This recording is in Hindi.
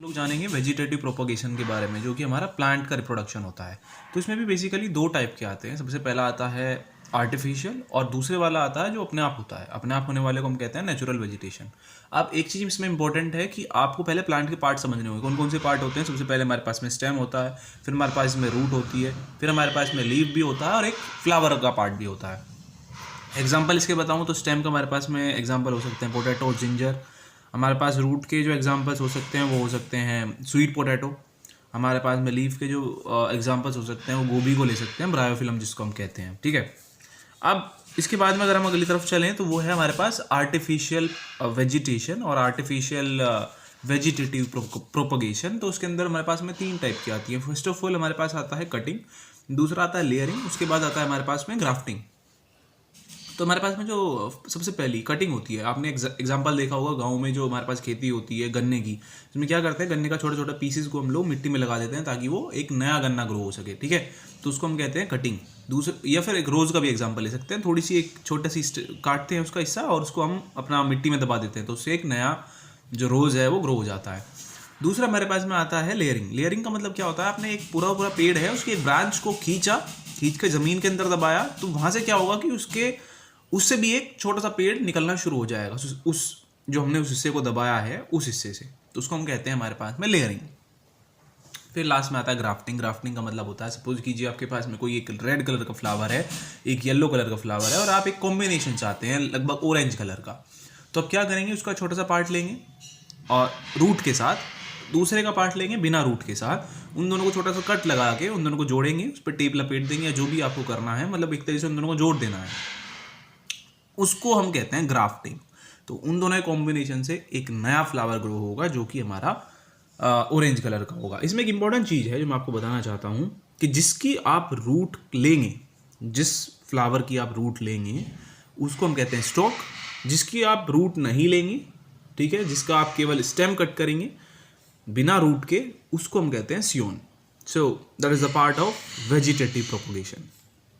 लोग जानेंगे वेजिटेटिव प्रोपोगेशन के बारे में, जो कि हमारा प्लांट का रिप्रोडक्शन होता है। तो इसमें भी बेसिकली दो टाइप के आते हैं। सबसे पहला आता है आर्टिफिशियल और दूसरे वाला आता है जो अपने आप होता है। अपने आप होने वाले को हम कहते हैं नेचुरल वेजिटेशन। अब एक चीज़ इसमें इंपॉर्टेंट है कि आपको पहले प्लांट के पार्ट समझने होंगे। कौन कौन से पार्ट होते हैं? सबसे पहले हमारे पास में स्टेम होता है, फिर हमारे पास इसमें रूट होती है, फिर हमारे पास में लीफ भी होता है और एक फ्लावर का पार्ट भी होता है। एग्जाम्पल इसके बताऊँ तो स्टेम का हमारे पास में एग्जाम्पल हो सकते हैं पोटैटो, जिंजर। हमारे पास रूट के जो एग्जांपल्स हो सकते हैं वो हो सकते हैं स्वीट पोटैटो। हमारे पास में लीफ के जो एग्जांपल्स हो सकते हैं वो गोभी को ले सकते हैं, ब्रायोफिलम जिसको हम कहते हैं। ठीक है, अब इसके बाद में अगर हम अगली तरफ चलें तो वो है हमारे पास आर्टिफिशियल वेजिटेशन और आर्टिफिशियल वेजिटेटिव प्रोपगेशन। तो उसके अंदर हमारे पास में तीन टाइप की आती है। फर्स्ट ऑफ ऑल हमारे पास आता है कटिंग, दूसरा आता है लेयरिंग, उसके बाद आता है हमारे पास में ग्राफ्टिंग। तो हमारे पास में जो सबसे पहली कटिंग होती है, आपने एग्जांपल देखा होगा गांव में जो हमारे पास खेती होती है गन्ने की, इसमें क्या करते हैं गन्ने का छोटा छोटा पीसेस को हम लोग मिट्टी में लगा देते हैं ताकि वो एक नया गन्ना ग्रो हो सके। ठीक है, तो उसको हम कहते हैं कटिंग। दूसरे या फिर एक रोज़ का भी एग्जाम्पल ले सकते हैं। थोड़ी सी एक छोटा सी काटते हैं उसका हिस्सा और उसको हम अपना मिट्टी में दबा देते हैं, तो उससे एक नया जो रोज़ है वो ग्रो हो जाता है। दूसरा हमारे पास में आता है लेयरिंग। लेयरिंग का मतलब क्या होता है? आपने एक पूरा पूरा पेड़ है, उसके एक ब्रांच को खींच के ज़मीन के अंदर दबाया, तो वहाँ से क्या होगा कि उससे भी एक छोटा सा पेड़ निकलना शुरू हो जाएगा उस जो हमने उस हिस्से को दबाया है उस हिस्से से। तो उसको हम कहते हैं हमारे पास में लेयरिंग। फिर लास्ट में आता है ग्राफ्टिंग। ग्राफ्टिंग का मतलब होता है, सपोज कीजिए आपके पास में कोई एक रेड कलर का फ्लावर है, एक येलो कलर का फ्लावर है और आप एक कॉम्बिनेशन चाहते हैं लगभग ऑरेंज कलर का। तो आप क्या करेंगे, उसका छोटा सा पार्ट लेंगे और रूट के साथ, दूसरे का पार्ट लेंगे बिना रूट के साथ, उन दोनों को छोटा सा कट लगा के उन दोनों को जोड़ेंगे, उस पर टेप लपेट देंगे या जो भी आपको करना है, मतलब एक तरीके से उन दोनों को जोड़ देना है, उसको हम कहते हैं ग्राफ्टिंग। तो उन दोनों कॉम्बिनेशन से एक नया फ्लावर ग्रो होगा जो कि हमारा ऑरेंज कलर का होगा। इसमें एक इंपॉर्टेंट चीज़ है जो मैं आपको बताना चाहता हूँ कि जिसकी आप रूट लेंगे, जिस फ्लावर की आप रूट लेंगे उसको हम कहते हैं स्टॉक। जिसकी आप रूट नहीं लेंगे, ठीक है, जिसका आप केवल स्टेम कट करेंगे बिना रूट के, उसको हम कहते हैं scion. So that is the part of vegetative propagation.